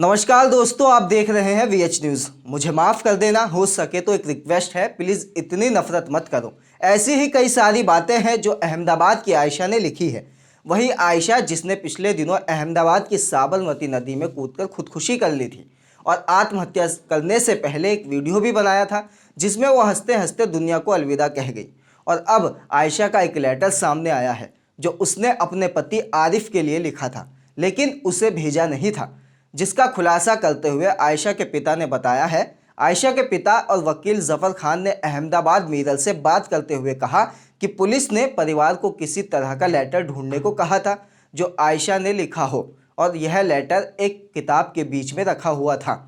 नमस्कार दोस्तों, आप देख रहे हैं वीएच न्यूज़। मुझे माफ़ कर देना, हो सके तो एक रिक्वेस्ट है, प्लीज़ इतनी नफरत मत करो। ऐसी ही कई सारी बातें हैं जो अहमदाबाद की आयशा ने लिखी है। वही आयशा जिसने पिछले दिनों अहमदाबाद की साबरमती नदी में कूदकर खुदकुशी कर ली थी और आत्महत्या करने से पहले एक वीडियो भी बनाया था जिसमें वो हंसते हंसते दुनिया को अलविदा कह गई। और अब आयशा का एक लेटर सामने आया है जो उसने अपने पति आरिफ के लिए लिखा था, लेकिन उसे भेजा नहीं था, जिसका खुलासा करते हुए आयशा के पिता ने बताया है। आयशा के पिता और वकील जफर खान ने अहमदाबाद मिरर से बात करते हुए कहा कि पुलिस ने परिवार को किसी तरह का लेटर ढूंढने को कहा था जो आयशा ने लिखा हो, और यह लेटर एक किताब के बीच में रखा हुआ था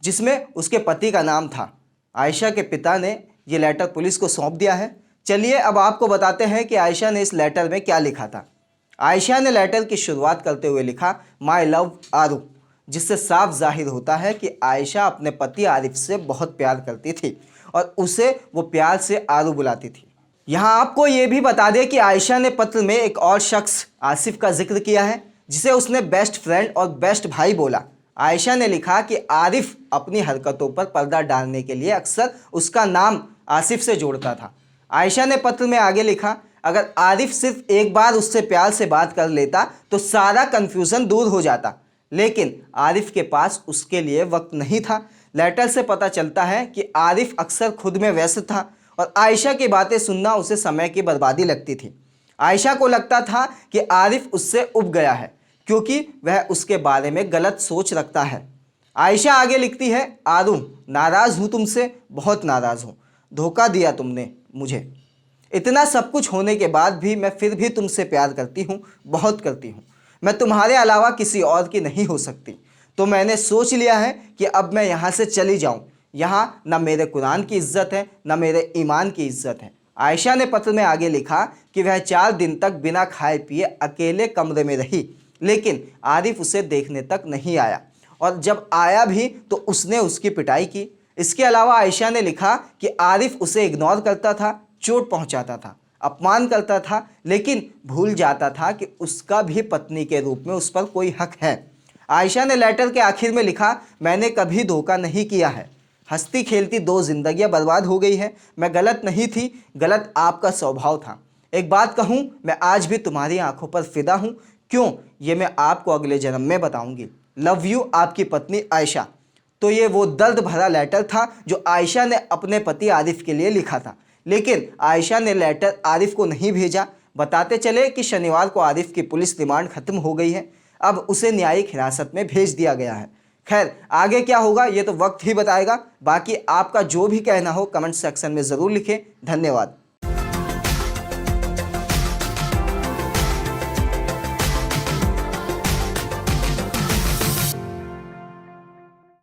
जिसमें उसके पति का नाम था। आयशा के पिता ने यह लेटर पुलिस को सौंप दिया है। चलिए अब आपको बताते हैं कि आयशा ने इस लेटर में क्या लिखा था। आयशा ने लेटर की शुरुआत करते हुए लिखा, माई लव आरू, जिससे साफ जाहिर होता है कि आयशा अपने पति आरिफ से बहुत प्यार करती थी और उसे वो प्यार से आरू बुलाती थी। यहाँ आपको ये भी बता दें कि आयशा ने पत्र में एक और शख्स आसिफ का जिक्र किया है जिसे उसने बेस्ट फ्रेंड और बेस्ट भाई बोला। आयशा ने लिखा कि आरिफ अपनी हरकतों पर पर्दा डालने के लिए अक्सर उसका नाम आसिफ से जोड़ता था। आयशा ने पत्र में आगे लिखा, अगर आरिफ सिर्फ एक बार उससे प्यार से बात कर लेता तो सारा कन्फ्यूज़न दूर हो जाता, लेकिन आरिफ के पास उसके लिए वक्त नहीं था। लेटर से पता चलता है कि आरिफ अक्सर खुद में व्यस्त था और आयशा की बातें सुनना उसे समय की बर्बादी लगती थी। आयशा को लगता था कि आरिफ उससे उब गया है क्योंकि वह उसके बारे में गलत सोच रखता है। आयशा आगे लिखती है, आरू, नाराज़ हूँ तुमसे, बहुत नाराज़ हूँ। धोखा दिया तुमने मुझे। इतना सब कुछ होने के बाद भी मैं फिर भी तुमसे प्यार करती हूँ, बहुत करती हूँ। मैं तुम्हारे अलावा किसी और की नहीं हो सकती। तो मैंने सोच लिया है कि अब मैं यहाँ से चली जाऊँ। यहाँ न मेरे कुरान की इज्जत है, न मेरे ईमान की इज्जत है। आयशा ने पत्र में आगे लिखा कि वह 4 दिन तक बिना खाए पिए अकेले कमरे में रही, लेकिन आरिफ उसे देखने तक नहीं आया, और जब आया भी तो उसने उसकी पिटाई की। इसके अलावा आयशा ने लिखा कि आरिफ उसे इग्नोर करता था, चोट पहुँचाता था, अपमान करता था, लेकिन भूल जाता था कि उसका भी पत्नी के रूप में उस पर कोई हक है। आयशा ने लेटर के आखिर में लिखा, मैंने कभी धोखा नहीं किया है। हंसती खेलती 2 जिंदगियां बर्बाद हो गई है। मैं गलत नहीं थी, गलत आपका स्वभाव था। एक बात कहूँ, मैं आज भी तुम्हारी आंखों पर फिदा हूँ। क्यों, ये मैं आपको अगले जन्म में बताऊंगी। लव यू, आपकी पत्नी आयशा। तो ये वो दर्द भरा लेटर था जो आयशा ने अपने पति आरिफ के लिए लिखा था, लेकिन आयशा ने लेटर आरिफ को नहीं भेजा। बताते चले कि शनिवार को आरिफ की पुलिस रिमांड खत्म हो गई है। अब उसे न्यायिक हिरासत में भेज दिया गया है। खैर, आगे क्या होगा ये तो वक्त ही बताएगा। बाकी आपका जो भी कहना हो कमेंट सेक्शन में ज़रूर लिखें। धन्यवाद।